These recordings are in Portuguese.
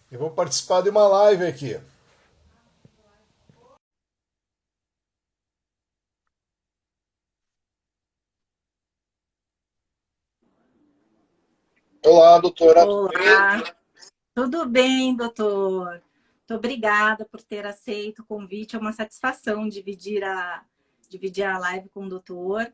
Eu vou participar de uma live aqui. Olá, doutora, tudo bem? Olá, tudo bem, doutor? Muito obrigada por ter aceito o convite. É uma satisfação dividir a live com o doutor.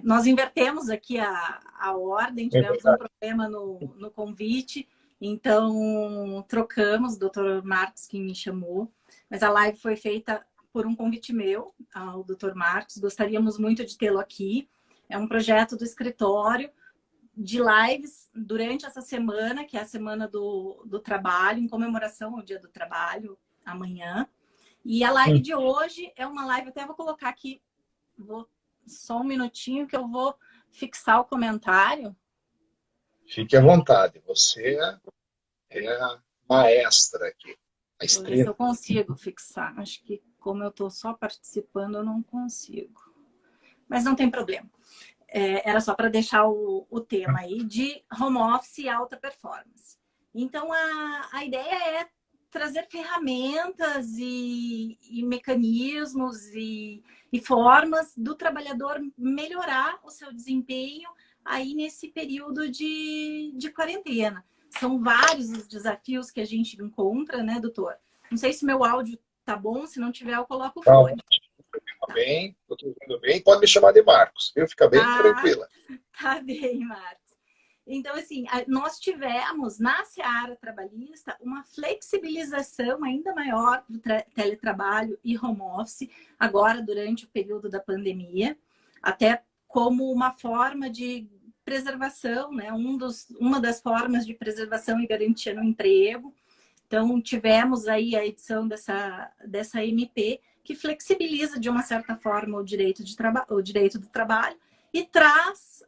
Nós invertemos aqui a ordem, É tivemos um verdade. problema no convite, então trocamos, o doutor Marcos que me chamou, mas a live foi feita por um convite meu ao doutor Marcos. Gostaríamos muito de tê-lo aqui. É um projeto do escritório de lives durante essa semana, que é a semana do trabalho, em comemoração ao Dia do Trabalho, amanhã. E a live de hoje é uma live, até vou colocar aqui, só um minutinho que eu vou fixar o comentário. Fique à vontade, você é a maestra aqui, a Vou ver se estrela. eu consigo fixar. Acho que como eu estou só participando, eu não consigo. Mas não tem problema. Era só para deixar o tema aí de home office e alta performance. Então, a ideia é trazer ferramentas e mecanismos e formas do trabalhador melhorar o seu desempenho aí nesse período de quarentena. São vários os desafios que a gente encontra, né, doutor? Não sei se meu áudio tá bom, se não tiver, eu coloco o Tá fone. Tá. bem, estou te ouvindo bem. Pode me chamar de Marcos, viu? Fica bem Ah, tranquila. tá bem, Marcos. Então, assim, nós tivemos na seara trabalhista uma flexibilização ainda maior do teletrabalho e home office, agora durante o período da pandemia, até como uma forma de preservação, né? Uma das formas de preservação e garantia no emprego. Então, tivemos aí a edição dessa MP, que flexibiliza, de uma certa forma, o direito do trabalho e traz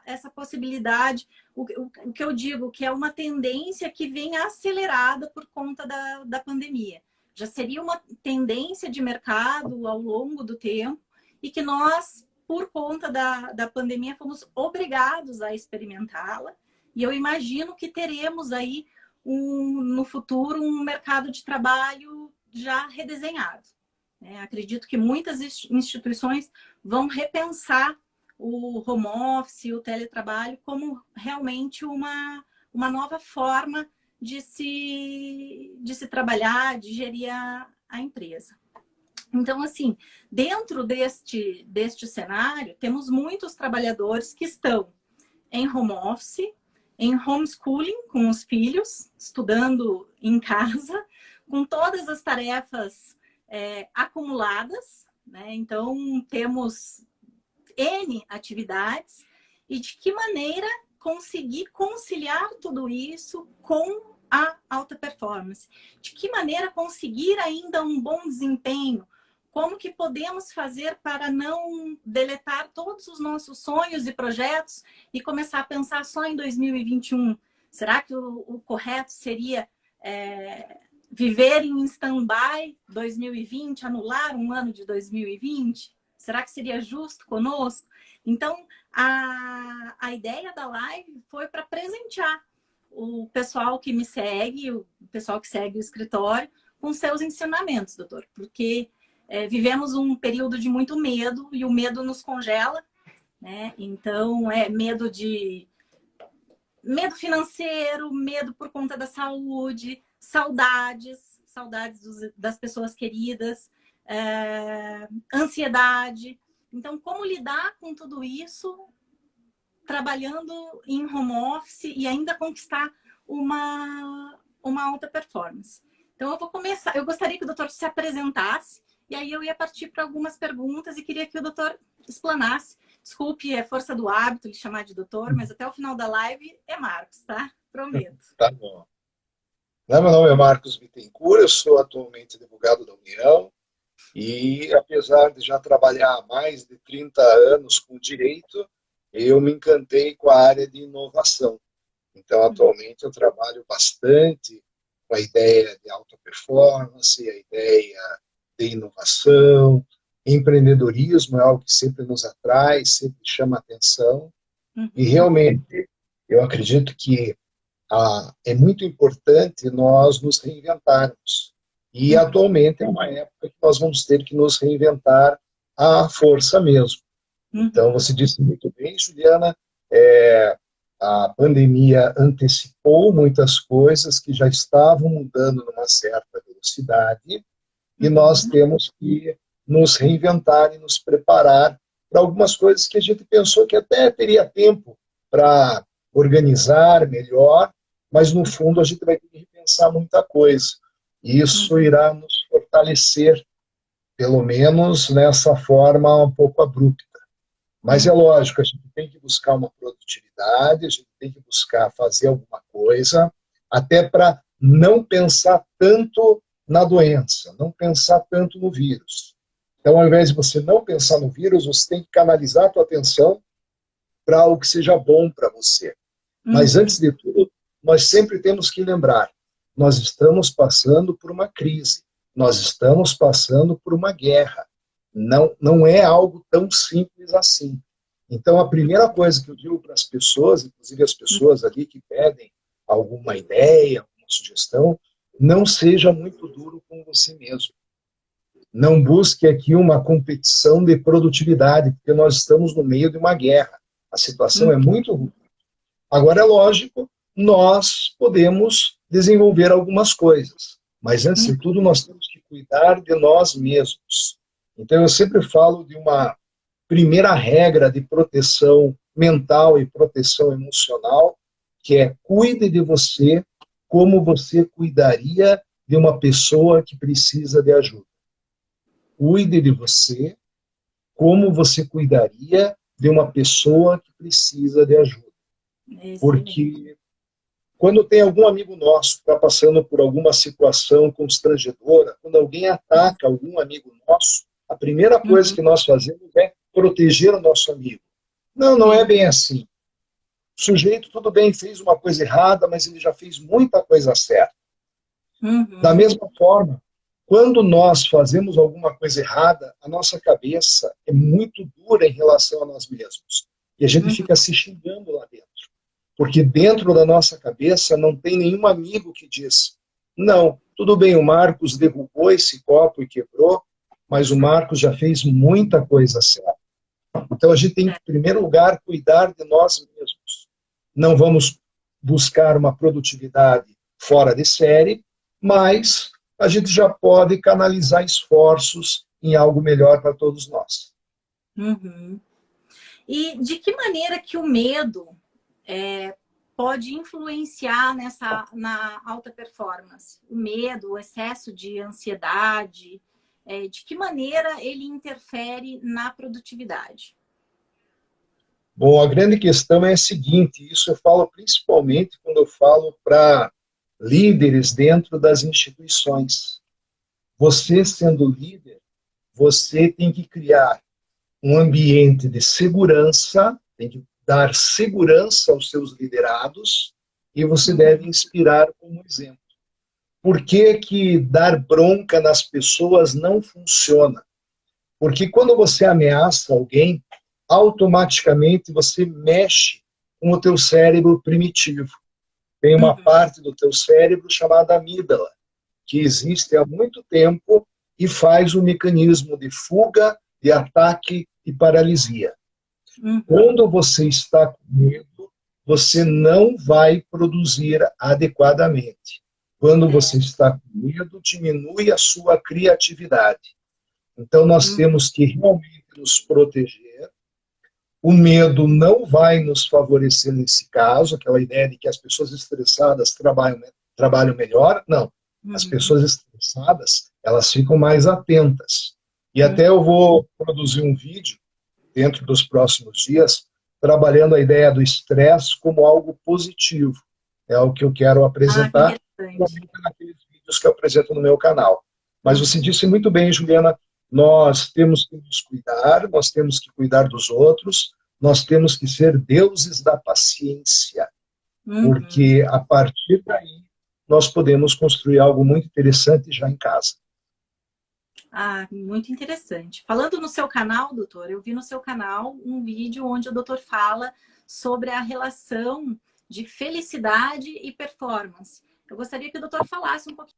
essa possibilidade, o que eu digo, que é uma tendência que vem acelerada por conta da pandemia. Já seria uma tendência de mercado ao longo do tempo e que nós, por conta da pandemia, fomos obrigados a experimentá-la. E eu imagino que teremos aí no futuro um mercado de trabalho já redesenhado. Acredito que muitas instituições vão repensar o home office, o teletrabalho, como realmente uma nova forma de se trabalhar, de gerir a empresa. Então, assim, dentro deste cenário, temos muitos trabalhadores que estão em home office, em homeschooling com os filhos, estudando em casa, com todas as tarefas acumuladas, né? Então, temos N atividades e de que maneira conseguir conciliar tudo isso com a alta performance? De que maneira conseguir ainda um bom desempenho? Como que podemos fazer para não deletar todos os nossos sonhos e projetos e começar a pensar só em 2021? Será que o correto seria viver em stand-by 2020, anular um ano de 2020? Será que seria justo conosco? Então, a ideia da live foi para presentear o pessoal que me segue, o pessoal que segue o escritório, com seus ensinamentos, doutor. Porque vivemos um período de muito medo e o medo nos congela, né? Então, medo financeiro, medo por conta da saúde, saudades das pessoas queridas, ansiedade. Então, como lidar com tudo isso trabalhando em home office e ainda conquistar uma alta performance? Então, eu vou começar. Eu gostaria que o doutor se apresentasse e aí eu ia partir para algumas perguntas e queria que o doutor explanasse. Desculpe, é força do hábito lhe chamar de doutor, mas até o final da live é Marcos, tá? Prometo. Tá bom. Meu nome é Marcos Bittencourt, eu sou atualmente advogado da União e, apesar de já trabalhar há mais de 30 anos com direito, eu me encantei com a área de inovação. Então, atualmente, eu trabalho bastante com a ideia de alta performance, a ideia de inovação, empreendedorismo é algo que sempre nos atrai, sempre chama atenção. E, Uhum. realmente, eu acredito que é muito importante nós nos reinventarmos. E atualmente é uma época que nós vamos ter que nos reinventar à força mesmo. Então, você disse muito bem, Juliana, a pandemia antecipou muitas coisas que já estavam mudando numa certa velocidade e nós temos que nos reinventar e nos preparar para algumas coisas que a gente pensou que até teria tempo para organizar melhor, mas no fundo a gente vai ter que repensar muita coisa. E isso irá nos fortalecer, pelo menos nessa forma um pouco abrupta. Mas é lógico, a gente tem que buscar uma produtividade, a gente tem que buscar fazer alguma coisa, até para não pensar tanto na doença, não pensar tanto no vírus. Então, ao invés de você não pensar no vírus, você tem que canalizar a tua atenção para algo que seja bom para você. Mas, antes de tudo, nós sempre temos que lembrar, nós estamos passando por uma crise, nós estamos passando por uma guerra. Não é algo tão simples assim. Então, a primeira coisa que eu digo para as pessoas, inclusive as pessoas ali que pedem alguma ideia, alguma sugestão, não seja muito duro com você mesmo. Não busque aqui uma competição de produtividade, porque nós estamos no meio de uma guerra. A situação é muito ruim. Agora, é lógico, nós podemos desenvolver algumas coisas, mas antes de tudo nós temos que cuidar de nós mesmos. Então, eu sempre falo de uma primeira regra de proteção mental e proteção emocional, que é cuide de você como você cuidaria de uma pessoa que precisa de ajuda. Cuide de você como você cuidaria de uma pessoa que precisa de ajuda. Porque quando tem algum amigo nosso que está passando por alguma situação constrangedora, quando alguém ataca algum amigo nosso, a primeira coisa que nós fazemos é proteger o nosso amigo. Não é bem assim. O sujeito, tudo bem, fez uma coisa errada, mas ele já fez muita coisa certa. Da mesma forma, quando nós fazemos alguma coisa errada, a nossa cabeça é muito dura em relação a nós mesmos. E a gente fica se xingando lá dentro. Porque dentro da nossa cabeça não tem nenhum amigo que diz, não, tudo bem, o Marcos derrubou esse copo e quebrou, mas o Marcos já fez muita coisa certa. Então a gente tem que, em primeiro lugar, cuidar de nós mesmos. Não vamos buscar uma produtividade fora de série, mas a gente já pode canalizar esforços em algo melhor para todos nós. E de que maneira que o medo pode influenciar na alta performance? O medo, o excesso de ansiedade, de que maneira ele interfere na produtividade? Bom, a grande questão é a seguinte, isso eu falo principalmente quando eu falo para líderes dentro das instituições. Você sendo líder, você tem que criar um ambiente de segurança, tem que dar segurança aos seus liderados e você deve inspirar como exemplo. Por que dar bronca nas pessoas não funciona? Porque quando você ameaça alguém, automaticamente você mexe com o teu cérebro primitivo. Tem uma parte do teu cérebro chamada amígdala, que existe há muito tempo e faz o mecanismo de fuga, de ataque e paralisia. Quando você está com medo, você não vai produzir adequadamente. Quando você está com medo, diminui a sua criatividade. Então, nós temos que realmente nos proteger. O medo não vai nos favorecer nesse caso, aquela ideia de que as pessoas estressadas trabalham melhor. Não. As pessoas estressadas, elas ficam mais atentas. E até eu vou produzir um vídeo dentro dos próximos dias, trabalhando a ideia do estresse como algo positivo. É o que eu quero apresentar naqueles vídeos que eu apresento no meu canal. Mas você disse muito bem, Juliana, nós temos que nos cuidar, nós temos que cuidar dos outros, nós temos que ser deuses da paciência, porque a partir daí nós podemos construir algo muito interessante já em casa. Muito interessante. Falando no seu canal, doutor, eu vi no seu canal um vídeo onde o doutor fala sobre a relação de felicidade e performance. Eu gostaria que o doutor falasse um pouquinho.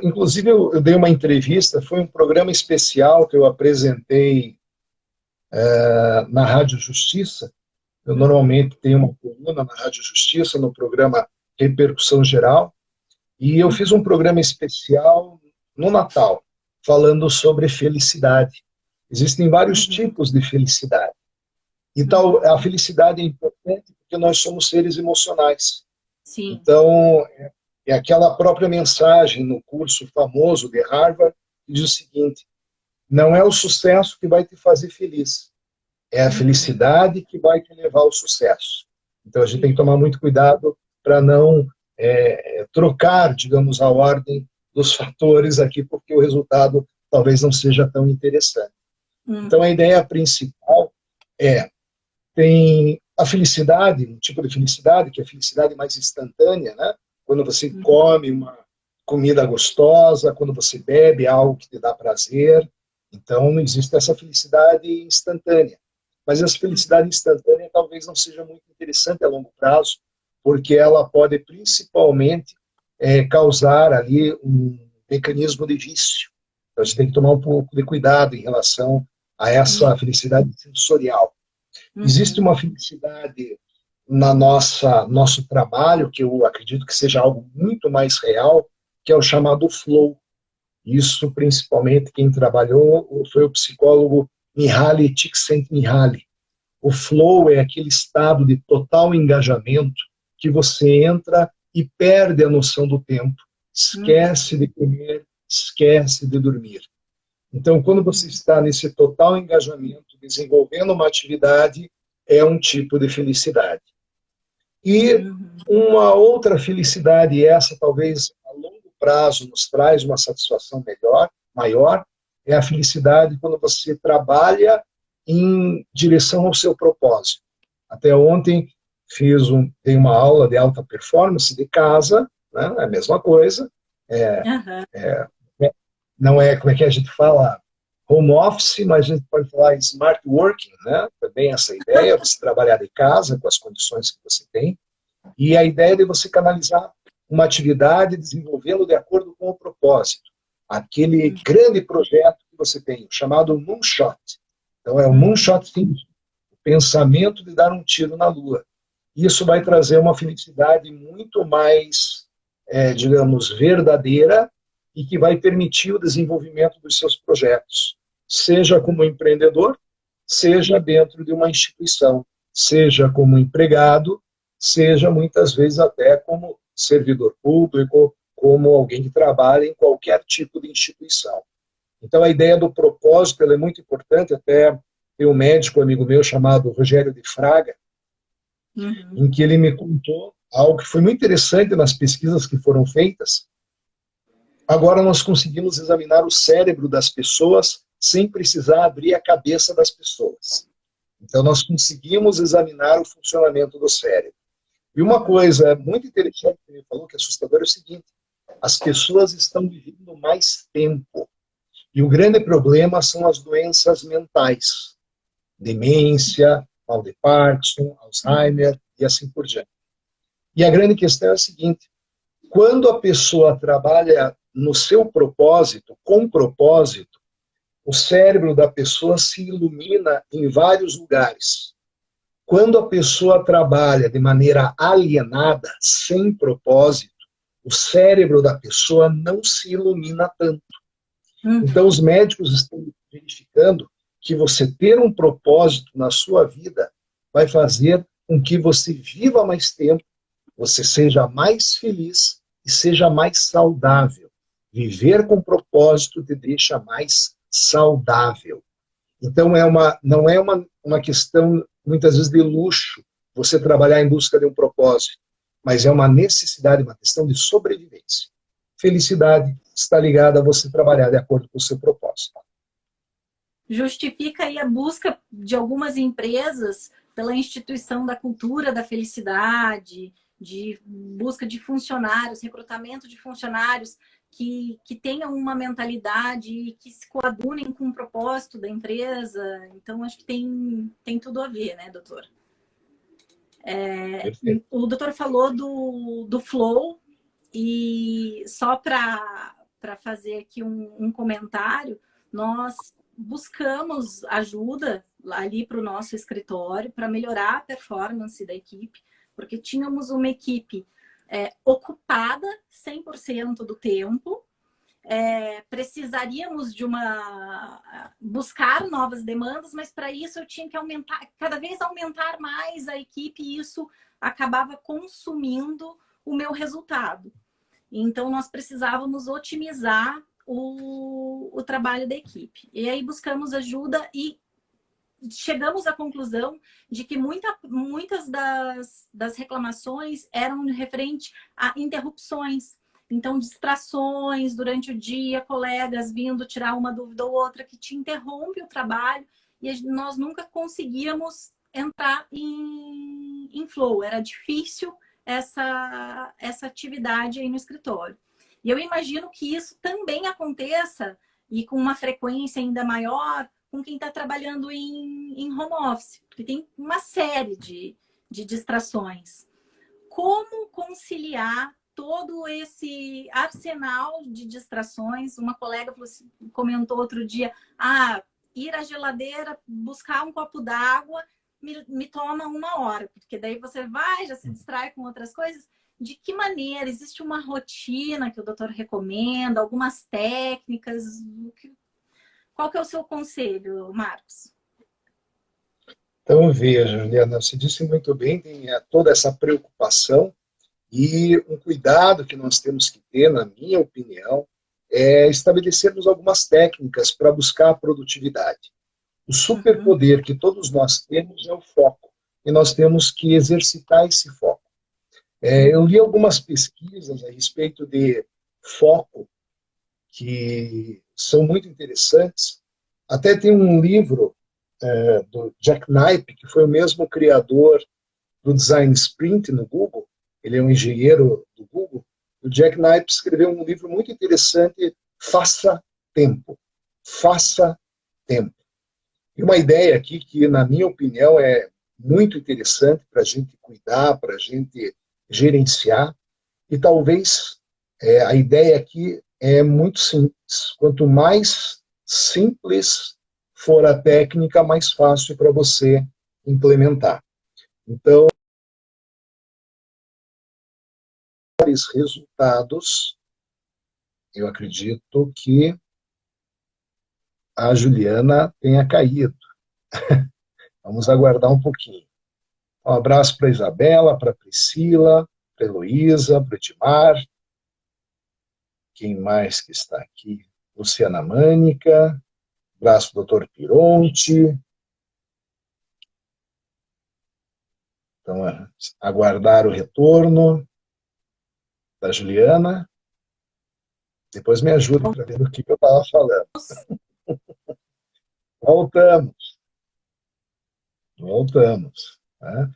Inclusive, eu dei uma entrevista, foi um programa especial que eu apresentei na Rádio Justiça. Eu normalmente tenho uma coluna na Rádio Justiça, no programa Repercussão Geral, e eu fiz um programa especial no Natal, falando sobre felicidade. Existem vários tipos de felicidade. Então, a felicidade é importante porque nós somos seres emocionais. Sim. Então, é aquela própria mensagem no curso famoso de Harvard que diz o seguinte: não é o sucesso que vai te fazer feliz, é a felicidade que vai te levar ao sucesso. Então, a gente tem que tomar muito cuidado para não trocar, digamos, a ordem dos fatores aqui, porque o resultado talvez não seja tão interessante. Então, a ideia principal tem a felicidade, um tipo de felicidade, que é a felicidade mais instantânea, né? Quando você come uma comida gostosa, quando você bebe algo que te dá prazer. Então, não existe essa felicidade instantânea. Mas essa felicidade instantânea talvez não seja muito interessante a longo prazo, porque ela pode principalmente causar ali um mecanismo de vício. Então, a gente tem que tomar um pouco de cuidado em relação a essa felicidade sensorial. Existe uma felicidade na nosso trabalho, que eu acredito que seja algo muito mais real, que é o chamado flow. Isso, principalmente, quem trabalhou foi o psicólogo Mihaly Csikszentmihalyi. O flow é aquele estado de total engajamento que você entra e perde a noção do tempo, esquece de comer, esquece de dormir. Então, quando você está nesse total engajamento, desenvolvendo uma atividade, é um tipo de felicidade. E uma outra felicidade, essa talvez a longo prazo nos traz uma satisfação maior, é a felicidade quando você trabalha em direção ao seu propósito. Até ontem dei uma aula de alta performance de casa, né? É a mesma coisa. Não é, como é que a gente fala, home office, mas a gente pode falar smart working, né? Também essa ideia de se trabalhar de casa com as condições que você tem. E a ideia de você canalizar uma atividade desenvolvê-lo de acordo com o propósito. Aquele grande projeto que você tem, chamado Moonshot. Então, é o Moonshot Thinking, o pensamento de dar um tiro na Lua. Isso vai trazer uma felicidade muito mais, digamos, verdadeira e que vai permitir o desenvolvimento dos seus projetos, seja como empreendedor, seja dentro de uma instituição, seja como empregado, seja muitas vezes até como servidor público, como alguém que trabalha em qualquer tipo de instituição. Então, a ideia do propósito ela é muito importante. Até tem um médico amigo meu chamado Rogério de Fraga, em que ele me contou algo que foi muito interessante nas pesquisas que foram feitas. Agora nós conseguimos examinar o cérebro das pessoas sem precisar abrir a cabeça das pessoas. Então, nós conseguimos examinar o funcionamento do cérebro. E uma coisa muito interessante que ele falou, que é assustadora, é o seguinte: as pessoas estão vivendo mais tempo. E o grande problema são as doenças mentais. Demência, mal de Parkinson, Alzheimer e assim por diante. E a grande questão é a seguinte: quando a pessoa trabalha no seu propósito, com propósito, o cérebro da pessoa se ilumina em vários lugares. Quando a pessoa trabalha de maneira alienada, sem propósito, o cérebro da pessoa não se ilumina tanto. Então, os médicos estão verificando que você ter um propósito na sua vida vai fazer com que você viva mais tempo, você seja mais feliz e seja mais saudável. Viver com propósito te deixa mais saudável. Então, não é uma questão, muitas vezes, de luxo, você trabalhar em busca de um propósito, mas é uma necessidade, uma questão de sobrevivência. Felicidade está ligada a você trabalhar de acordo com o seu propósito. Justifica aí a busca de algumas empresas pela instituição da cultura da felicidade, de busca de funcionários, recrutamento de funcionários que tenham uma mentalidade e que se coadunem com o propósito da empresa. Então, acho que tem tudo a ver, né, doutor? O doutor falou do Flow, e só para fazer aqui um comentário, nós buscamos ajuda ali para o nosso escritório para melhorar a performance da equipe, porque tínhamos uma equipe ocupada 100% do tempo, precisaríamos de buscar novas demandas, mas para isso eu tinha que cada vez aumentar mais a equipe, e isso acabava consumindo o meu resultado. Então, nós precisávamos otimizar o trabalho da equipe. E aí buscamos ajuda e chegamos à conclusão de que muitas das reclamações eram referentes a interrupções. Então, distrações durante o dia, colegas vindo tirar uma dúvida ou outra que te interrompe o trabalho, e nós nunca conseguíamos entrar em flow. Era difícil essa atividade aí no escritório. E eu imagino que isso também aconteça, e com uma frequência ainda maior, com quem está trabalhando em home office, porque tem uma série de distrações. Como conciliar todo esse arsenal de distrações? Uma colega comentou outro dia, ir à geladeira, buscar um copo d'água, me toma 1 hora, porque daí você já se distrai com outras coisas. De que maneira? Existe uma rotina que o doutor recomenda, algumas técnicas? Qual que é o seu conselho, Marcos? Então, veja, Juliana, você disse muito bem, tem toda essa preocupação, e um cuidado que nós temos que ter, na minha opinião, é estabelecermos algumas técnicas para buscar a produtividade. O superpoder que todos nós temos é o foco, e nós temos que exercitar esse foco. Eu li algumas pesquisas a respeito de foco que são muito interessantes. Até tem um livro do Jack Knipe, que foi o mesmo criador do Design Sprint no Google. Ele é um engenheiro do Google. O Jack Knipe escreveu um livro muito interessante, Faça Tempo. Faça Tempo. E uma ideia aqui que, na minha opinião, é muito interessante para a gente cuidar, para a gente gerenciar, e talvez a ideia aqui é muito simples. Quanto mais simples for a técnica, mais fácil para você implementar. Então, resultados, eu acredito que a Juliana tenha caído. Vamos aguardar um pouquinho. Um abraço para a Isabela, para a Priscila, para a Heloísa, para o Edmar. Quem mais que está aqui? Luciana Mânica. Abraço, doutor Pironte. Então, aguardar o retorno da Juliana. Depois me ajude para ver do que eu estava falando. Voltamos. Né?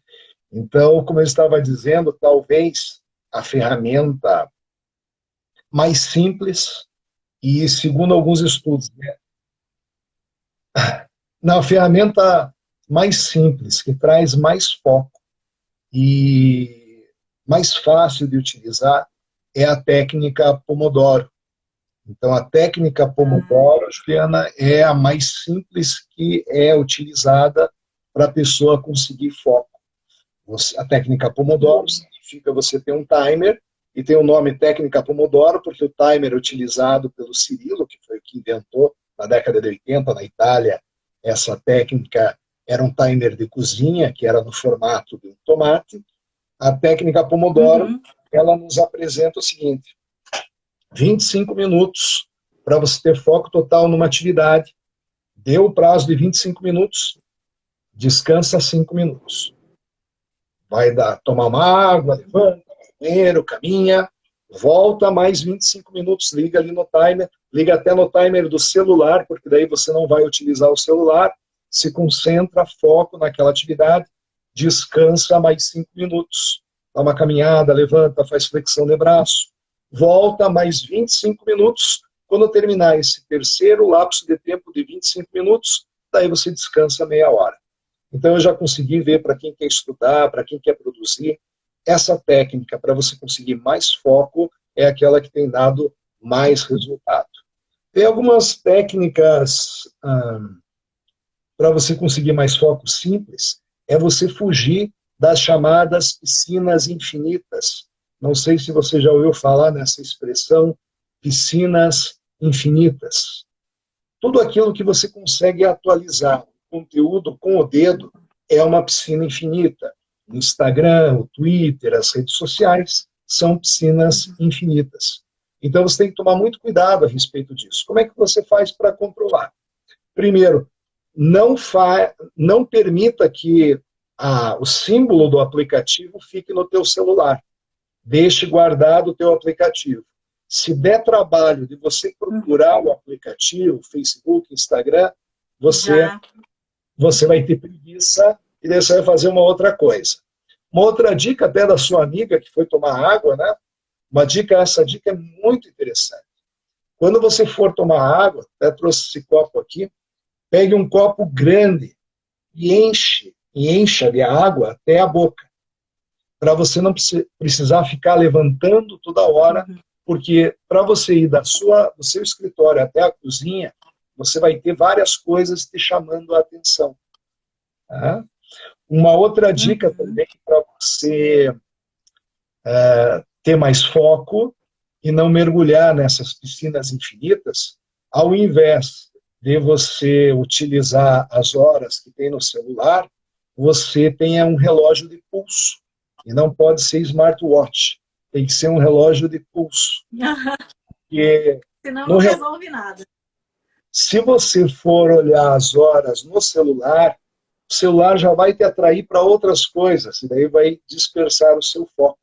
Então, como eu estava dizendo, talvez a ferramenta mais simples, e segundo alguns estudos, na ferramenta mais simples, que traz mais foco e mais fácil de utilizar, é a técnica Pomodoro. Então, a técnica Pomodoro, Juliana, é a mais simples que é utilizada para a pessoa conseguir foco. A técnica Pomodoro significa você ter um timer, e tem o nome técnica Pomodoro porque o timer é utilizado pelo Cirilo, que foi o que inventou na década de 80 na Itália. Essa técnica era um timer de cozinha, que era no formato de um tomate. A técnica Pomodoro, ela nos apresenta o seguinte: 25 minutos para você ter foco total numa atividade. Deu o prazo de 25 minutos, descansa 5 minutos. Vai tomar uma água, levanta, vai no banheiro, caminha, volta mais 25 minutos, liga ali no timer, liga até no timer do celular, porque daí você não vai utilizar o celular, se concentra, foco naquela atividade, descansa mais 5 minutos. dá uma caminhada, levanta, faz flexão de braço, volta mais 25 minutos. Quando terminar esse terceiro lapso de tempo de 25 minutos, daí você descansa meia hora. Então, eu já consegui ver para quem quer estudar, para quem quer produzir, essa técnica para você conseguir mais foco é aquela que tem dado mais resultado. Tem algumas técnicas para você conseguir mais foco simples, é você fugir das chamadas piscinas infinitas. Não sei se você já ouviu falar nessa expressão, piscinas infinitas. Tudo aquilo que você consegue atualizar o conteúdo com o dedo é uma piscina infinita. O Instagram, o Twitter, as redes sociais são piscinas infinitas. Então você tem que tomar muito cuidado a respeito disso. Como é que você faz para controlar? Primeiro, não permita que o símbolo do aplicativo fique no teu celular. Deixe guardado o teu aplicativo. Se der trabalho de você procurar o aplicativo, Facebook, Instagram, você vai ter preguiça e daí você vai fazer uma outra coisa. Uma outra dica até da sua amiga que foi tomar água, né? Essa dica é muito interessante. Quando você for tomar água, até trouxe esse copo aqui, pegue um copo grande e encha de água até a boca, para você não precisar ficar levantando toda hora, porque para você ir do seu escritório até a cozinha, você vai ter várias coisas te chamando a atenção. Tá? Uma outra dica também para você ter mais foco e não mergulhar nessas piscinas infinitas, ao invés de você utilizar as horas que tem no celular, você tenha um relógio de pulso. E não pode ser smartwatch. Tem que ser um relógio de pulso. Senão não resolve nada. Se você for olhar as horas no celular, o celular já vai te atrair para outras coisas, e daí vai dispersar o seu foco.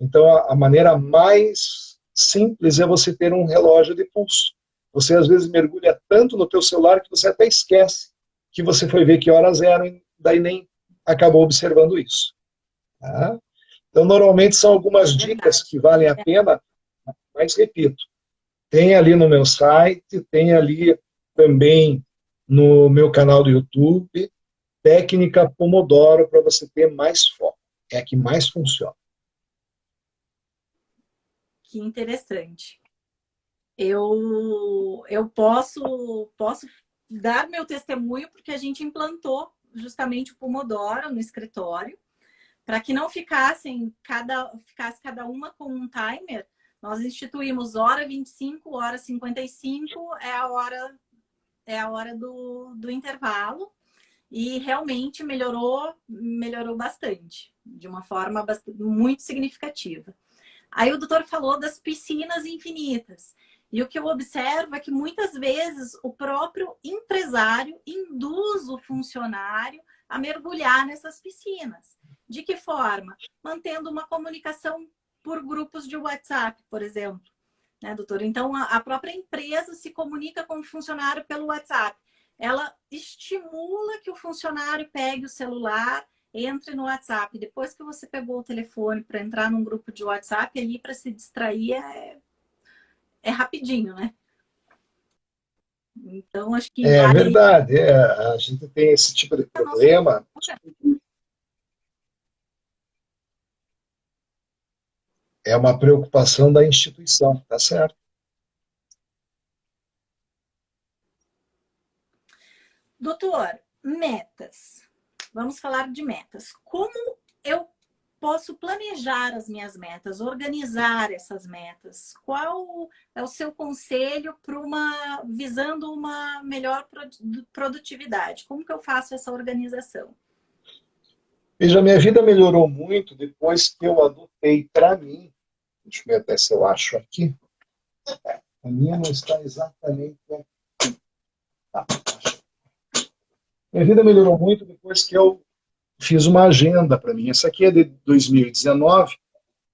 Então, a maneira mais simples é você ter um relógio de pulso. Você, às vezes, mergulha tanto no teu celular que você até esquece que você foi ver que horas eram e daí nem acabou observando isso. Tá? Então, normalmente, são algumas dicas que valem a pena, mas, repito, tem ali no meu site, tem ali também no meu canal do YouTube, técnica Pomodoro para você ter mais foco. É a que mais funciona. Que interessante. Eu posso dar meu testemunho porque a gente implantou justamente o Pomodoro no escritório para que não ficasse cada uma com um timer. Nós instituímos hora 25, hora 55 é a hora do intervalo e realmente melhorou bastante, de uma forma muito significativa. Aí o doutor falou das piscinas infinitas. E o que eu observo é que muitas vezes o próprio empresário induz o funcionário a mergulhar nessas piscinas. De que forma? Mantendo uma comunicação por grupos de WhatsApp, por exemplo. Né, doutor? Então, a própria empresa se comunica com o funcionário pelo WhatsApp. Ela estimula que o funcionário pegue o celular, entre no WhatsApp. Depois que você pegou o telefone para entrar num grupo de WhatsApp, ali para se distrair é rapidinho, né? Então, acho que... É verdade. A gente tem esse tipo de problema. É uma preocupação da instituição, tá certo? Doutor, metas. Vamos falar de metas. Como eu posso planejar as minhas metas, organizar essas metas? Qual é o seu conselho visando uma melhor produtividade? Como que eu faço essa organização? Veja, minha vida melhorou muito depois que eu adotei para mim. Deixa eu ver até se eu acho aqui. A minha não está exatamente aqui. Tá. Minha vida melhorou muito depois que eu fiz uma agenda para mim. Essa aqui é de 2019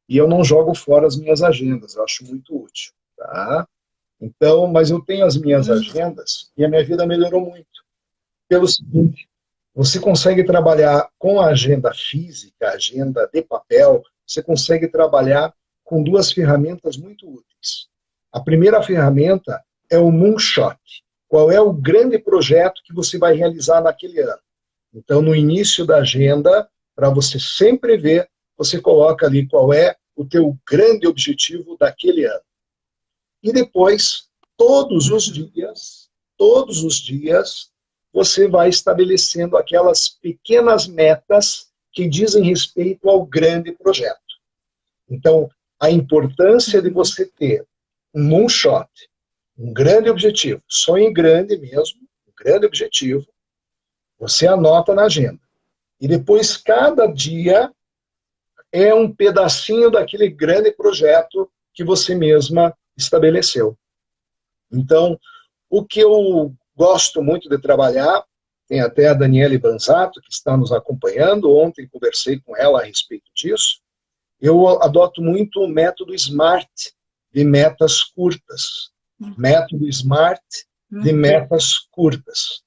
e eu não jogo fora as minhas agendas. Eu acho muito útil. Tá? Então, mas eu tenho as minhas agendas e a minha vida melhorou muito. Pelo seguinte, você consegue trabalhar com a agenda física, a agenda de papel, você consegue trabalhar com duas ferramentas muito úteis. A primeira ferramenta é o Moonshot. Qual é o grande projeto que você vai realizar naquele ano? Então, no início da agenda, para você sempre ver, você coloca ali qual é o teu grande objetivo daquele ano. E depois, todos os dias, você vai estabelecendo aquelas pequenas metas que dizem respeito ao grande projeto. Então, a importância de você ter um moonshot, um grande objetivo, sonhe grande mesmo, um grande objetivo, você anota na agenda. E depois, cada dia, é um pedacinho daquele grande projeto que você mesma estabeleceu. Então, o que eu gosto muito de trabalhar, tem até a Daniele Banzato, que está nos acompanhando, ontem conversei com ela a respeito disso, eu adoto muito o método SMART, de metas curtas. Método SMART, de metas curtas.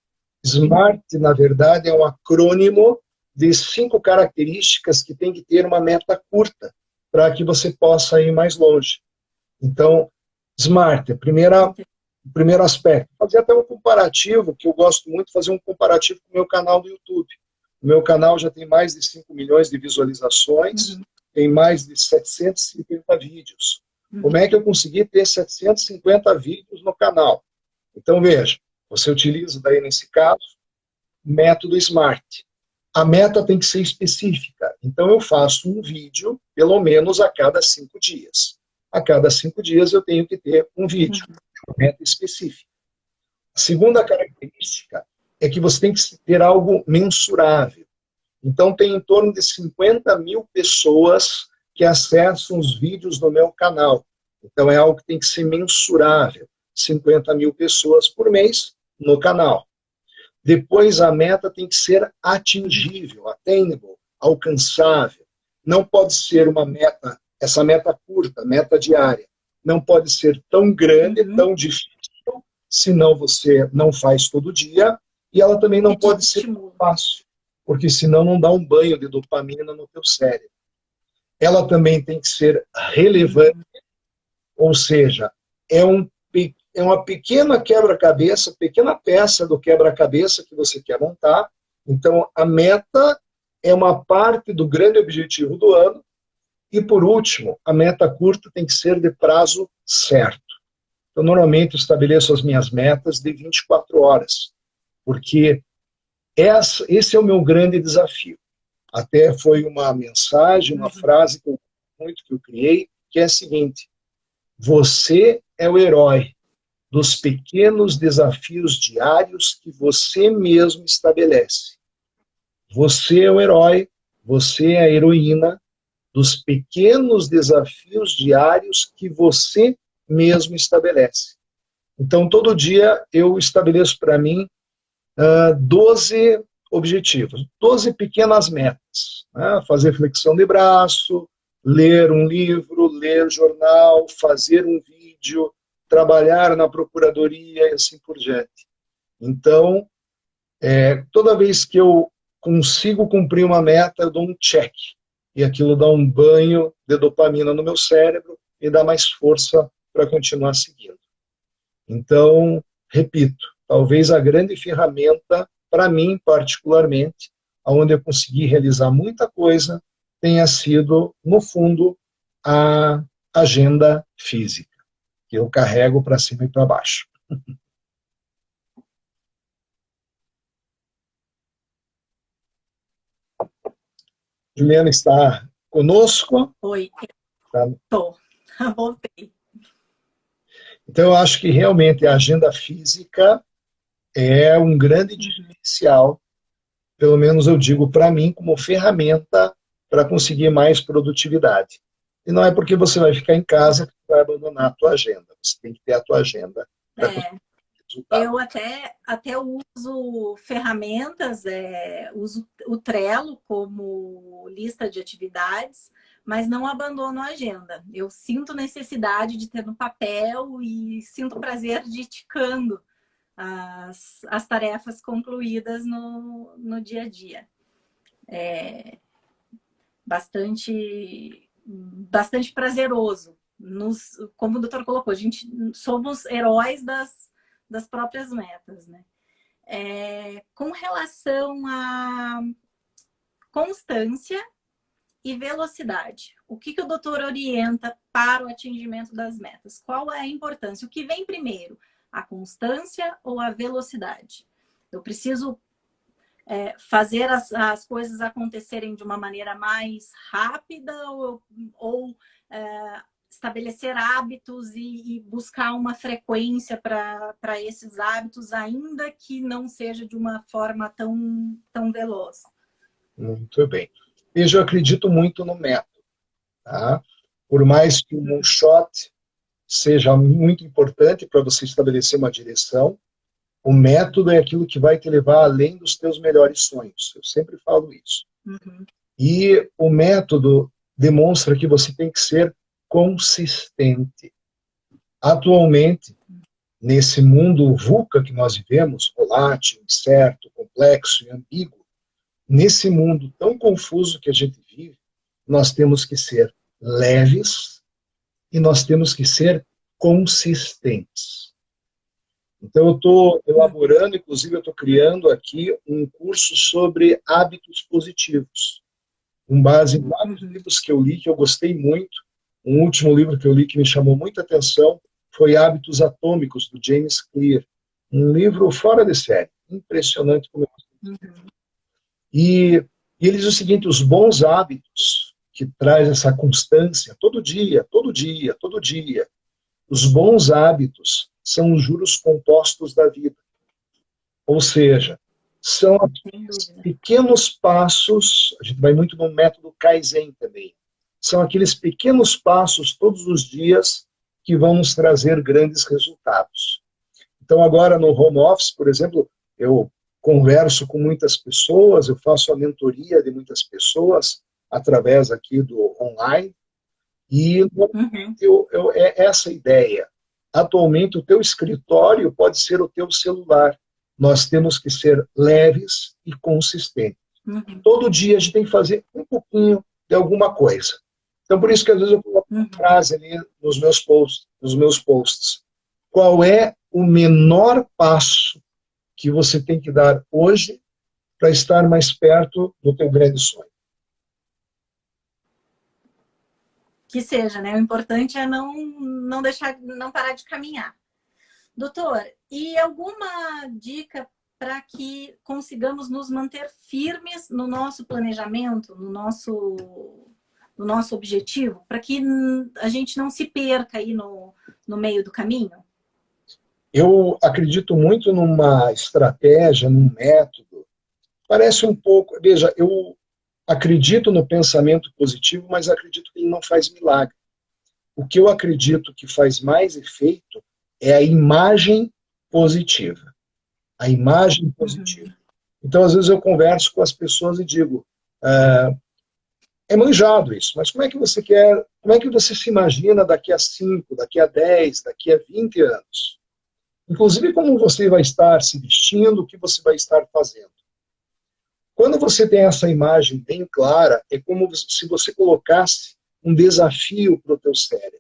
SMART, na verdade, é um acrônimo de 5 características que tem que ter uma meta curta, para que você possa ir mais longe. Então, SMART, o primeiro aspecto. Fazer até um comparativo, que eu gosto muito de fazer um comparativo com o meu canal do YouTube. O meu canal já tem mais de 5 milhões de visualizações, tem mais de 750 vídeos. Como é que eu consegui ter 750 vídeos no canal? Então, veja, você utiliza daí, nesse caso, método SMART. A meta tem que ser específica. Então, eu faço um vídeo, pelo menos a cada 5 dias. A cada 5 dias eu tenho que ter um vídeo, uma meta específica. A segunda característica é que você tem que ter algo mensurável. Então, tem em torno de 50 mil pessoas que acessam os vídeos no meu canal. Então, é algo que tem que ser mensurável. 50 mil pessoas por mês no canal. Depois, a meta tem que ser atingível, attainable, alcançável. Não pode ser uma meta, essa meta curta, meta diária. Não pode ser tão grande, tão difícil, senão você não faz todo dia. E ela também não pode ser fácil, porque senão não dá um banho de dopamina no teu cérebro. Ela também tem que ser relevante, ou seja, é uma pequena quebra-cabeça, pequena peça do quebra-cabeça que você quer montar. Então, a meta é uma parte do grande objetivo do ano. E, por último, a meta curta tem que ser de prazo certo. Eu, normalmente, estabeleço as minhas metas de 24 horas, porque esse é o meu grande desafio. Até foi uma mensagem, uma frase que eu criei, que é a seguinte: você é o herói dos pequenos desafios diários que você mesmo estabelece. Você é o herói, você é a heroína dos pequenos desafios diários que você mesmo estabelece. Então, todo dia eu estabeleço para mim 12 objetivos, 12 pequenas metas. Né? Fazer flexão de braço, ler um livro, ler jornal, fazer um vídeo, trabalhar na procuradoria e assim por diante. Então, toda vez que eu consigo cumprir uma meta, eu dou um check. E aquilo dá um banho de dopamina no meu cérebro e dá mais força para continuar seguindo. Então, repito, talvez a grande ferramenta, para mim particularmente, onde eu consegui realizar muita coisa, tenha sido, no fundo, a agenda física, que eu carrego para cima e para baixo. Juliana está conosco? Oi, Tá. estou. Voltei. Então, eu acho que realmente a agenda física é um grande diferencial, pelo menos eu digo para mim, como ferramenta para conseguir mais produtividade. E não é porque você vai ficar em casa que vai abandonar a tua agenda. Você tem que ter a tua agenda para conseguir resultado. Eu até uso ferramentas, uso o Trello como lista de atividades, mas não abandono a agenda. Eu sinto necessidade de ter no papel e sinto prazer de ir ticando as tarefas concluídas no dia a dia. Bastante bastante prazeroso. Como o doutor colocou, a gente somos heróis das próprias metas, né? Com relação à constância e velocidade, o que o doutor orienta para o atingimento das metas? Qual é a importância? O que vem primeiro? A constância ou a velocidade? Eu preciso fazer as coisas acontecerem de uma maneira mais rápida ou estabelecer hábitos e buscar uma frequência para esses hábitos, ainda que não seja de uma forma tão veloz? Muito bem. Veja, eu acredito muito no método. Tá? Por mais que o moonshot seja muito importante para você estabelecer uma direção, o método é aquilo que vai te levar além dos teus melhores sonhos. Eu sempre falo isso. Uhum. E o método demonstra que você tem que ser consistente. Atualmente, nesse mundo VUCA que nós vivemos, volátil, incerto, complexo e ambíguo, nesse mundo tão confuso que a gente vive, nós temos que ser leves e nós temos que ser consistentes. Então, eu estou elaborando, inclusive eu estou criando aqui um curso sobre hábitos positivos, com base em vários livros que eu li, que eu gostei muito. Um último livro que eu li que me chamou muita atenção foi Hábitos Atômicos, do James Clear. Um livro fora de série, impressionante como eu gostei. E ele diz o seguinte: os bons hábitos, que traz essa constância, todo dia, todo dia, todo dia, os bons hábitos são os juros compostos da vida. Ou seja, são pequenos passos, a gente vai muito no método Kaizen também, são aqueles pequenos passos todos os dias que vão nos trazer grandes resultados. Então agora no home office, por exemplo, eu converso com muitas pessoas, eu faço a mentoria de muitas pessoas através aqui do online, e é essa ideia. Atualmente, o teu escritório pode ser o teu celular. Nós temos que ser leves e consistentes. Todo dia a gente tem que fazer um pouquinho de alguma coisa. Então, por isso que às vezes eu coloco uma frase ali nos meus posts. Qual é o menor passo que você tem que dar hoje para estar mais perto do teu grande sonho? Que seja, né? O importante é não deixar, não parar de caminhar. Doutor, e alguma dica para que consigamos nos manter firmes no nosso planejamento, no nosso objetivo, para que a gente não se perca aí no meio do caminho? Eu acredito muito numa estratégia, num método. Parece um pouco... Veja, eu acredito no pensamento positivo, mas acredito que ele não faz milagre. O que eu acredito que faz mais efeito é a imagem positiva. A imagem positiva. Então, às vezes eu converso com as pessoas e digo, é manjado isso, mas como é que você se imagina daqui a 5, daqui a 10, daqui a 20 anos? Inclusive, como você vai estar se vestindo, o que você vai estar fazendo. Quando você tem essa imagem bem clara, é como se você colocasse um desafio para o teu cérebro.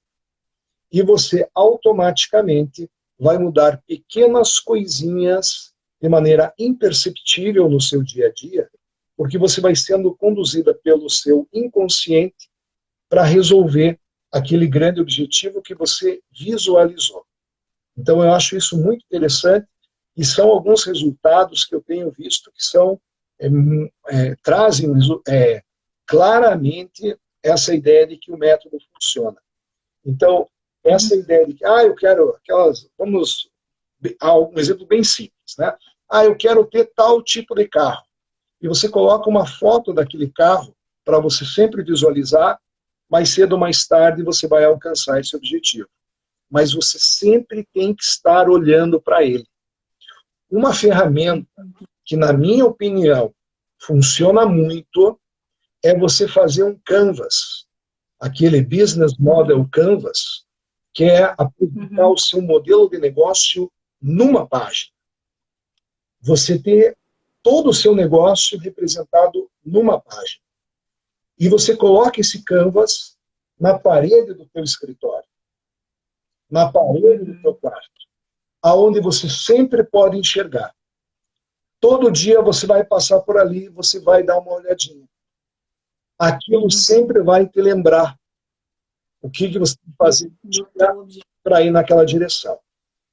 E você automaticamente vai mudar pequenas coisinhas de maneira imperceptível no seu dia a dia, porque você vai sendo conduzida pelo seu inconsciente para resolver aquele grande objetivo que você visualizou. Então, eu acho isso muito interessante e são alguns resultados que eu tenho visto que trazem claramente essa ideia de que o método funciona. Então, essa ideia de que, eu quero aquelas, um exemplo bem simples, né? Eu quero ter tal tipo de carro. E você coloca uma foto daquele carro para você sempre visualizar, mais cedo ou mais tarde você vai alcançar esse objetivo. Mas você sempre tem que estar olhando para ele. Uma ferramenta que, na minha opinião, funciona muito é você fazer um canvas, aquele Business Model Canvas, que é apresentar o seu modelo de negócio numa página. Você ter todo o seu negócio representado numa página. E você coloca esse canvas na parede do teu escritório, na parede do teu quarto, aonde você sempre pode enxergar. Todo dia você vai passar por ali, você vai dar uma olhadinha. Aquilo sempre vai te lembrar o que você tem que fazer para ir naquela direção.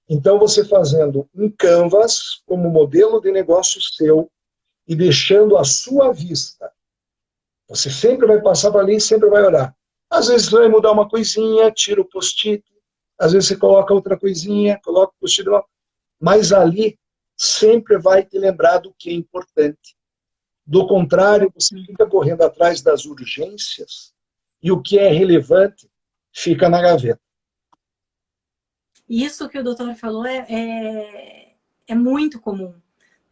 Então, você fazendo um canvas como modelo de negócio seu e deixando a sua vista. Você sempre vai passar por ali e sempre vai olhar. Às vezes você vai mudar uma coisinha, tira o post-it, às vezes você coloca outra coisinha, coloca o post-it, mas ali sempre vai te lembrar do que é importante. Do contrário, você fica correndo atrás das urgências e o que é relevante fica na gaveta. Isso que o doutor falou é muito comum.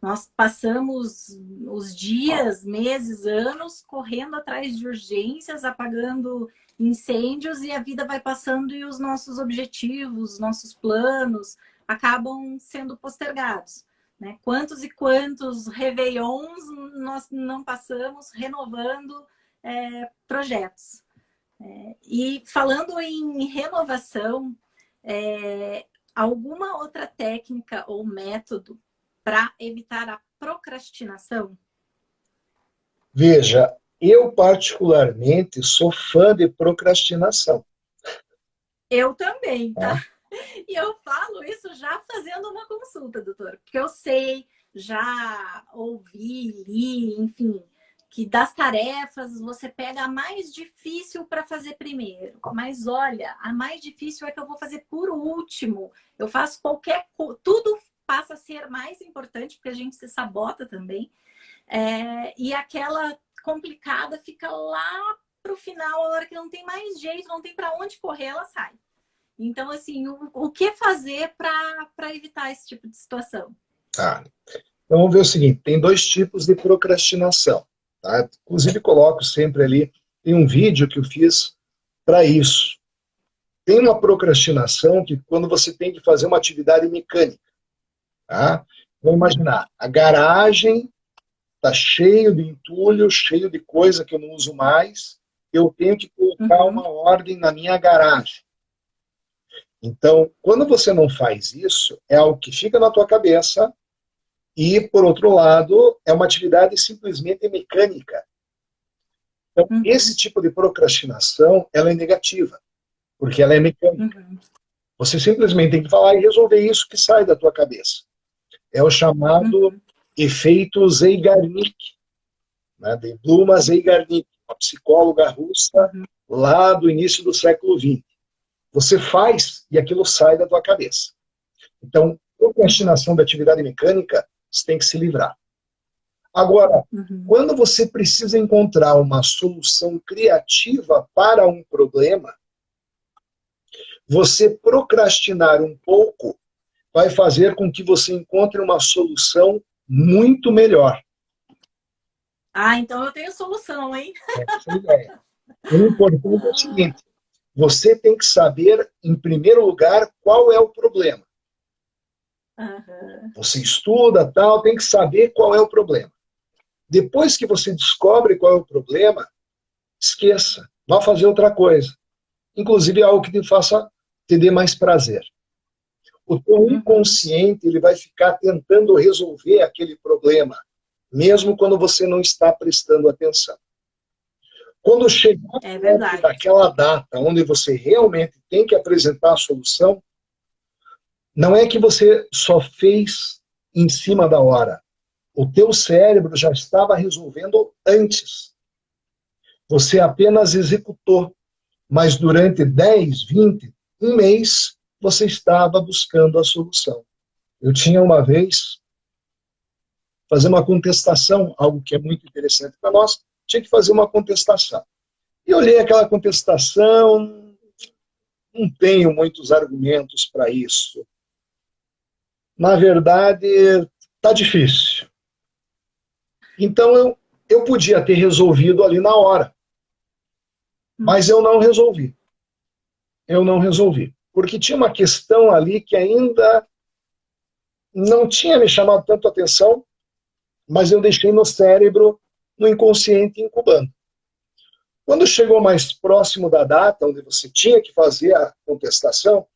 Nós passamos os dias, meses, anos correndo atrás de urgências, apagando incêndios, e a vida vai passando e os nossos objetivos, nossos planos acabam sendo postergados, né? Quantos e quantos réveillons nós não passamos renovando projetos. E falando em renovação, alguma outra técnica ou método para evitar a procrastinação? Veja, eu particularmente sou fã de procrastinação. Eu também, tá? E eu falo isso já fazendo uma consulta, doutor, porque eu sei, já ouvi, li, enfim, que das tarefas você pega a mais difícil para fazer primeiro. Mas olha, a mais difícil é que eu vou fazer por último. Eu faço tudo passa a ser mais importante, porque a gente se sabota também. E aquela complicada fica lá para o final, a hora que não tem mais jeito, não tem para onde correr, ela sai. Então, assim, o que fazer para evitar esse tipo de situação? Então vamos ver o seguinte, tem dois tipos de procrastinação. Tá? Inclusive coloco sempre ali, tem um vídeo que eu fiz para isso. Tem uma procrastinação que quando você tem que fazer uma atividade mecânica. Tá? Vamos imaginar, a garagem está cheio de entulho, cheio de coisa que eu não uso mais, eu tenho que colocar uma ordem na minha garagem. Então, quando você não faz isso, é algo que fica na tua cabeça e, por outro lado, é uma atividade simplesmente mecânica. Então, esse tipo de procrastinação, ela é negativa, porque ela é mecânica. Você simplesmente tem que falar e resolver isso que sai da tua cabeça. É o chamado efeito Zeigarnik, né, de Bluma Zeigarnik, uma psicóloga russa lá do início do século XX. Você faz e aquilo sai da tua cabeça. Então, procrastinação da atividade mecânica, você tem que se livrar. Agora, quando você precisa encontrar uma solução criativa para um problema, você procrastinar um pouco vai fazer com que você encontre uma solução muito melhor. Então eu tenho solução, hein? Essa é a ideia. O importante é o seguinte, você tem que saber, em primeiro lugar, qual é o problema. Você estuda, tal, tem que saber qual é o problema. Depois que você descobre qual é o problema, esqueça, vá fazer outra coisa. Inclusive algo que te dê mais prazer. O teu inconsciente ele vai ficar tentando resolver aquele problema, mesmo quando você não está prestando atenção. Quando chegar daquela data onde você realmente tem que apresentar a solução, não é que você só fez em cima da hora. O teu cérebro já estava resolvendo antes. Você apenas executou, mas durante 10, 20, um mês, você estava buscando a solução. Eu tinha uma vez fazer uma contestação, algo que é muito interessante para nós, tinha que fazer uma contestação. E olhei aquela contestação, não tenho muitos argumentos para isso. Na verdade, está difícil. Então, eu podia ter resolvido ali na hora. Mas eu não resolvi. Eu não resolvi. Porque tinha uma questão ali que ainda não tinha me chamado tanto a atenção, mas eu deixei no cérebro, no inconsciente, incubando. Quando chegou mais próximo da data, onde você tinha que fazer a contestação,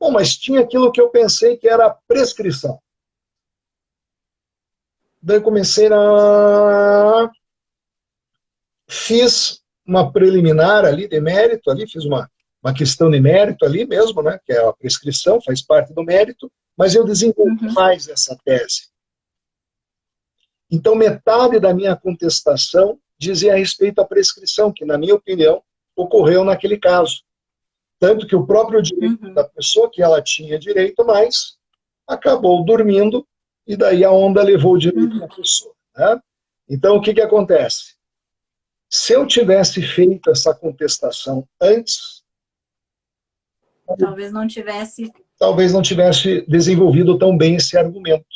bom, mas tinha aquilo que eu pensei que era a prescrição. Daí eu comecei a... Fiz uma preliminar ali, de mérito ali, fiz uma questão de mérito ali mesmo, né, que é a prescrição, faz parte do mérito, mas eu desenvolvi mais essa tese. Então, metade da minha contestação dizia a respeito à prescrição, que, na minha opinião, ocorreu naquele caso. Tanto que o próprio direito da pessoa, que ela tinha direito, mas acabou dormindo, e daí a onda levou o direito da pessoa. Né? Então, o que acontece? Se eu tivesse feito essa contestação antes, talvez não tivesse desenvolvido tão bem esse argumento.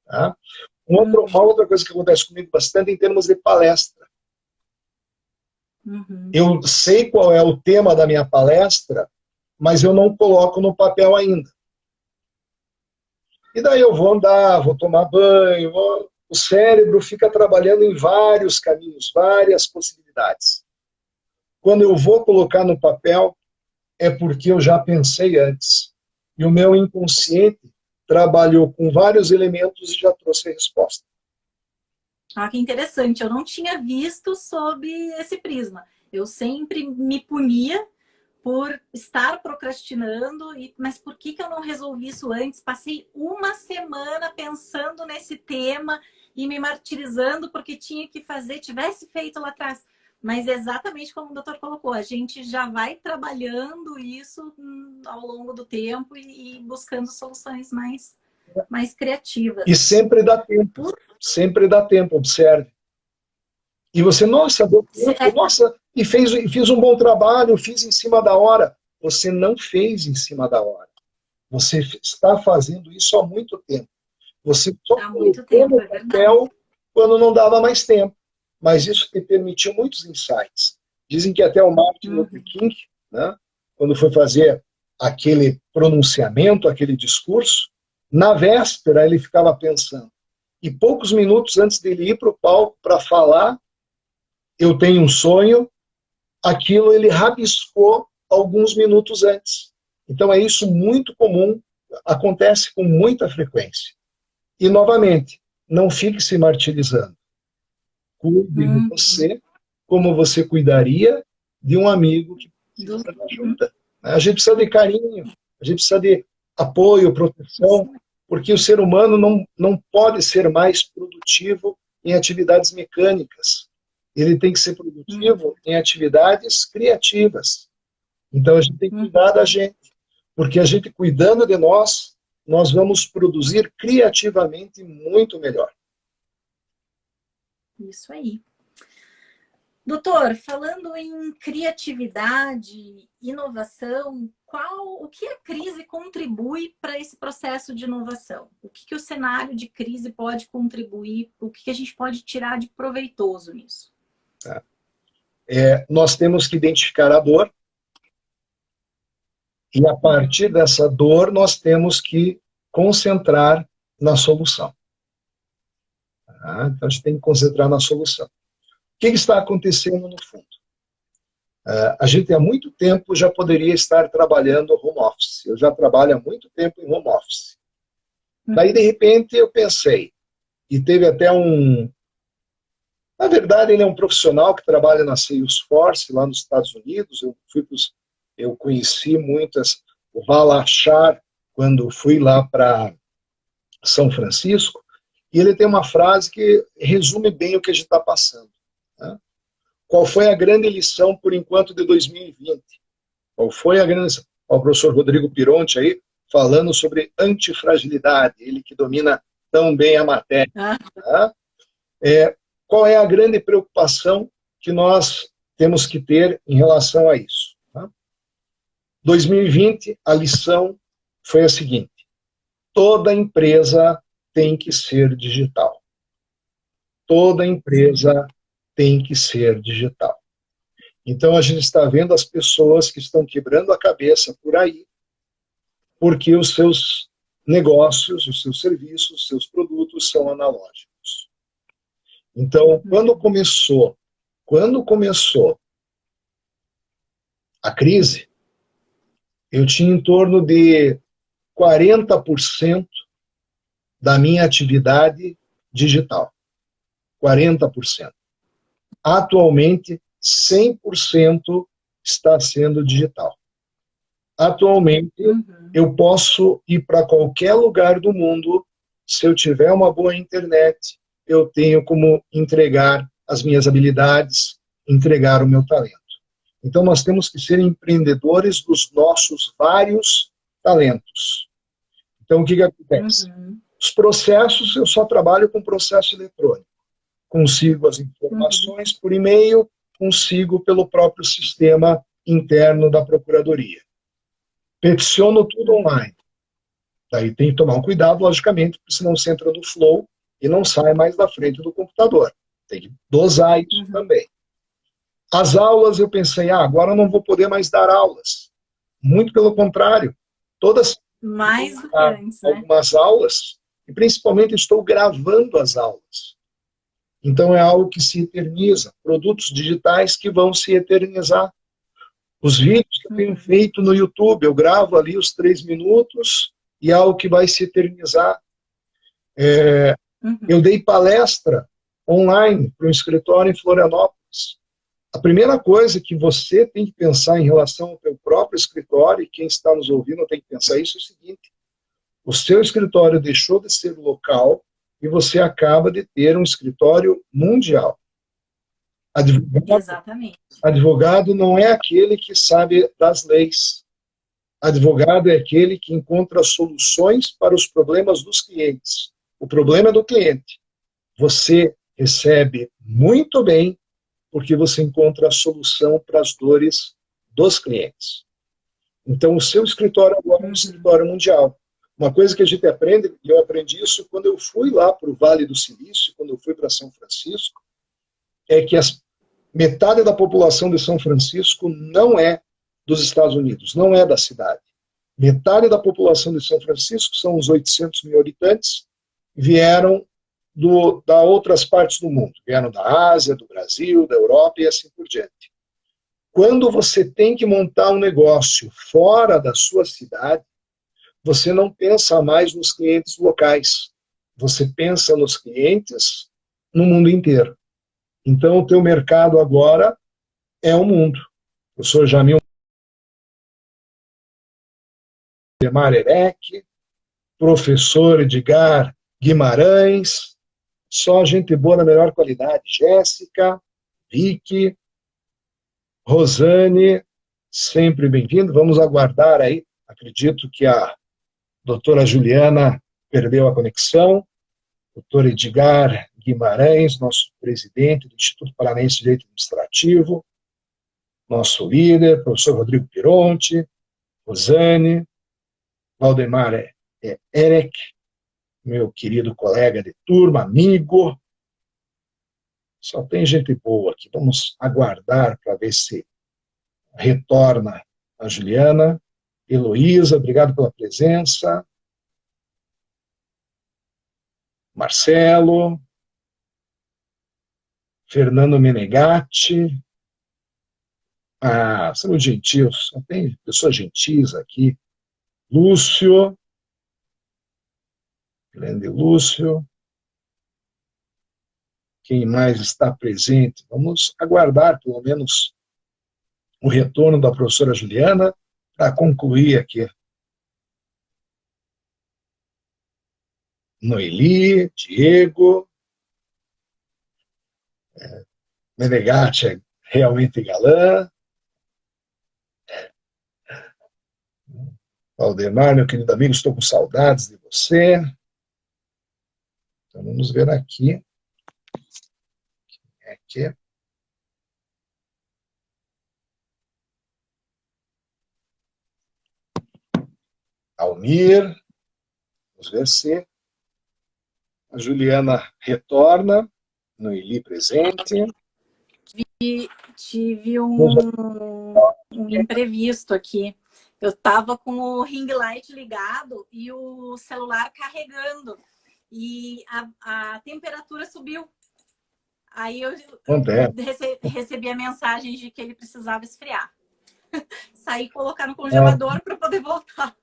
Tá? Uma outra coisa que acontece comigo bastante em termos de palestra. Eu sei qual é o tema da minha palestra, mas eu não coloco no papel ainda. E daí eu vou andar, vou tomar banho, o cérebro fica trabalhando em vários caminhos, várias possibilidades. Quando eu vou colocar no papel, é porque eu já pensei antes. E o meu inconsciente trabalhou com vários elementos e já trouxe a resposta. Ah, que interessante. Eu não tinha visto sob esse prisma. Eu sempre me punia por estar procrastinando, mas por que eu não resolvi isso antes? Passei uma semana pensando nesse tema e me martirizando porque tinha que fazer, tivesse feito lá atrás. Mas exatamente como o doutor colocou, a gente já vai trabalhando isso ao longo do tempo e buscando soluções mais criativas. E sempre dá tempo. Sempre dá tempo, observe. E você, nossa, deu tempo, nossa, e fiz um bom trabalho, fiz em cima da hora. Você não fez em cima da hora. Você está fazendo isso há muito tempo. Você só colocou no papel quando não dava mais tempo. Mas isso te permitiu muitos insights. Dizem que até o Martin Luther King, né, quando foi fazer aquele pronunciamento, aquele discurso, na véspera ele ficava pensando. E poucos minutos antes dele ir para o palco para falar, eu tenho um sonho, aquilo ele rabiscou alguns minutos antes. Então é isso muito comum, acontece com muita frequência. E, novamente, não fique se martirizando. Cuide de você como você cuidaria de um amigo que precisa de ajuda. A gente precisa de carinho, a gente precisa de apoio, proteção, porque o ser humano não pode ser mais produtivo em atividades mecânicas. Ele tem que ser produtivo em atividades criativas. Então, a gente tem que cuidar da gente, porque a gente cuidando de nós, nós vamos produzir criativamente muito melhor. Isso aí. Doutor, falando em criatividade, inovação, o que a crise contribui para esse processo de inovação? O que o cenário de crise pode contribuir? O que a gente pode tirar de proveitoso nisso? Nós temos que identificar a dor e, a partir dessa dor, nós temos que concentrar na solução. Então, a gente tem que concentrar na solução. O que está acontecendo no fundo? A gente há muito tempo já poderia estar trabalhando home office. Eu já trabalho há muito tempo em home office. Daí, de repente, eu pensei, e teve até na verdade, ele é um profissional que trabalha na Salesforce, lá nos Estados Unidos. Eu conheci o Val Achar, quando fui lá para São Francisco, e ele tem uma frase que resume bem o que a gente está passando. Né? Qual foi a grande lição, por enquanto, de 2020? Qual foi a grande lição? O professor Rodrigo Pironti aí, falando sobre antifragilidade, ele que domina tão bem a matéria. Né? Qual é a grande preocupação que nós temos que ter em relação a isso? Né? 2020, a lição foi a seguinte: toda empresa tem que ser digital. Toda empresa tem que ser digital. Então, a gente está vendo as pessoas que estão quebrando a cabeça por aí, porque os seus negócios, os seus serviços, os seus produtos são analógicos. Então, quando começou Quando começou a crise, eu tinha em torno de 40% da minha atividade digital. 40%. Atualmente, 100% está sendo digital. Atualmente, eu posso ir para qualquer lugar do mundo. Se eu tiver uma boa internet, eu tenho como entregar as minhas habilidades, entregar o meu talento. Então, nós temos que ser empreendedores dos nossos vários talentos. Então, o que acontece? Os processos, eu só trabalho com processo eletrônico. Consigo as informações por e-mail, consigo pelo próprio sistema interno da Procuradoria. Peticiono tudo online. Daí tem que tomar um cuidado, logicamente, porque senão você entra no flow e não sai mais da frente do computador. Tem que dosar isso também. As aulas, eu pensei, agora eu não vou poder mais dar aulas. Muito pelo contrário. Todas mais do que antes, né? Algumas aulas, e principalmente estou gravando as aulas. Então é algo que se eterniza. Produtos digitais que vão se eternizar. Os vídeos que eu tenho feito no YouTube, eu gravo ali os 3 minutos e é algo que vai se eternizar. Eu dei palestra online para um escritório em Florianópolis. A primeira coisa que você tem que pensar em relação ao seu próprio escritório, e quem está nos ouvindo tem que pensar isso, é o seguinte: o seu escritório deixou de ser local e você acaba de ter um escritório mundial. Exatamente. Advogado não é aquele que sabe das leis. Advogado é aquele que encontra soluções para os problemas dos clientes. O problema é do cliente. Você recebe muito bem porque você encontra a solução para as dores dos clientes. Então, o seu escritório agora é um escritório mundial. Uma coisa que a gente aprende, e eu aprendi isso quando eu fui lá para o Vale do Silício, quando eu fui para São Francisco, é que metade da população de São Francisco não é dos Estados Unidos, não é da cidade. Metade da população de São Francisco, são uns 800 mil habitantes, vieram da outras partes do mundo. Vieram da Ásia, do Brasil, da Europa e assim por diante. Quando você tem que montar um negócio fora da sua cidade, você não pensa mais nos clientes locais. Você pensa nos clientes no mundo inteiro. Então, o teu mercado agora é o mundo. Eu sou Jamil Marerec, professor Edgar Guimarães, só gente boa na melhor qualidade. Jéssica, Vicky, Rosane, sempre bem-vindo. Vamos aguardar aí. Acredito que a doutora Juliana perdeu a conexão. Doutor Edgar Guimarães, nosso presidente do Instituto Paranaense de Direito Administrativo, nosso líder, professor Rodrigo Pironti, Rosane, Valdemar Erec, meu querido colega de turma, amigo. Só tem gente boa aqui. Vamos aguardar para ver se retorna a Juliana. Heloísa, obrigado pela presença. Marcelo. Fernando Menegatti. São gentis. Só tem pessoas gentis aqui. Lúcio. Grande Lúcio. Quem mais está presente? Vamos aguardar, pelo menos, o retorno da professora Juliana para concluir aqui. Noeli, Diego, Menegatti é realmente galã. Valdemar, meu querido amigo, estou com saudades de você. Então, vamos ver aqui. Aqui. Almir. Vamos ver se a Juliana retorna. Noeli presente. Tive um imprevisto aqui. Eu estava com o ring light ligado e o celular carregando. E a temperatura subiu. Aí eu Acontece. recebi a mensagem de que ele precisava esfriar. Saí e colocar no Ah, congelador para poder voltar.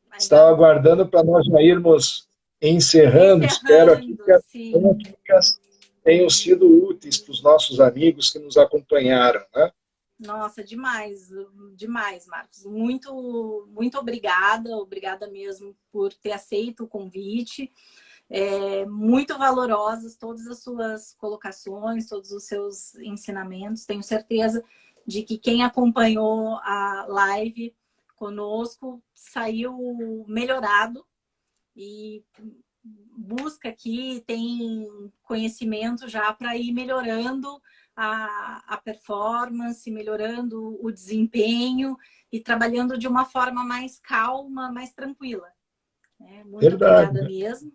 Mas estava aguardando para nós já irmos encerrando. Espero aqui que encerrando, as sim. dicas tenham sido úteis para os nossos amigos que nos acompanharam, né? Nossa, demais, demais, Marcos. Muito, muito obrigada, obrigada mesmo por ter aceito o convite. Muito valorosas todas as suas colocações, todos os seus ensinamentos. Tenho certeza de que quem acompanhou a live conosco saiu melhorado e busca aqui, tem conhecimento já para ir melhorando a performance, melhorando o desempenho e trabalhando de uma forma mais calma, mais tranquila. Muito Verdade. obrigada mesmo.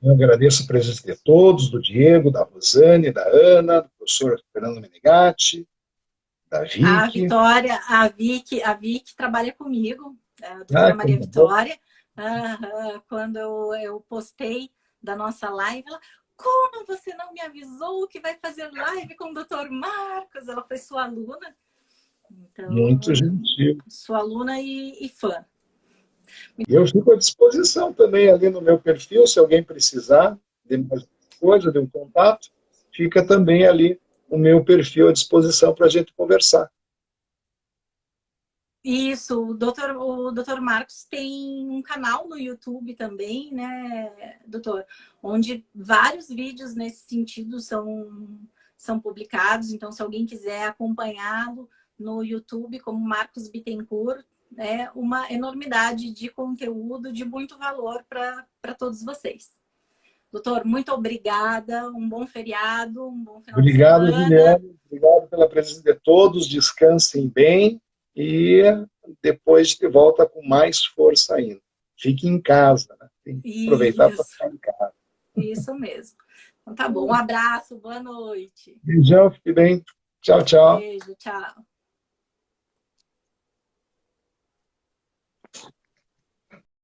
Eu agradeço a presença de todos, do Diego, da Rosane, da Ana, do professor Fernando Menegatti, da A Vicky. Vitória, a Vicky trabalha comigo, a doutora Maria Como bom. Vitória. Quando eu postei da nossa live, ela, como você não me avisou que vai fazer live com o doutor Marcos? Ela foi sua aluna. Então, Muito gentil. sua aluna e fã. E eu fico à disposição também ali no meu perfil, se alguém precisar de mais coisa, de um contato, fica também ali o meu perfil à disposição para a gente conversar. Isso, o doutor Marcos tem um canal no YouTube também, né, doutor? Onde vários vídeos nesse sentido são publicados. Então, se alguém quiser acompanhá-lo no YouTube como Marcos Bittencourt, é uma enormidade de conteúdo de muito valor para todos vocês. Doutor, muito obrigada, um bom feriado, um bom final de semana. Obrigado, Juliane. Obrigado pela presença de todos. Descansem bem e depois de volta com mais força ainda. Fique em casa, né? Tem que aproveitar para ficar em casa. Isso mesmo. Então tá bom. Um abraço, boa noite. Beijão, fique bem. Tchau, tchau. Beijo, tchau.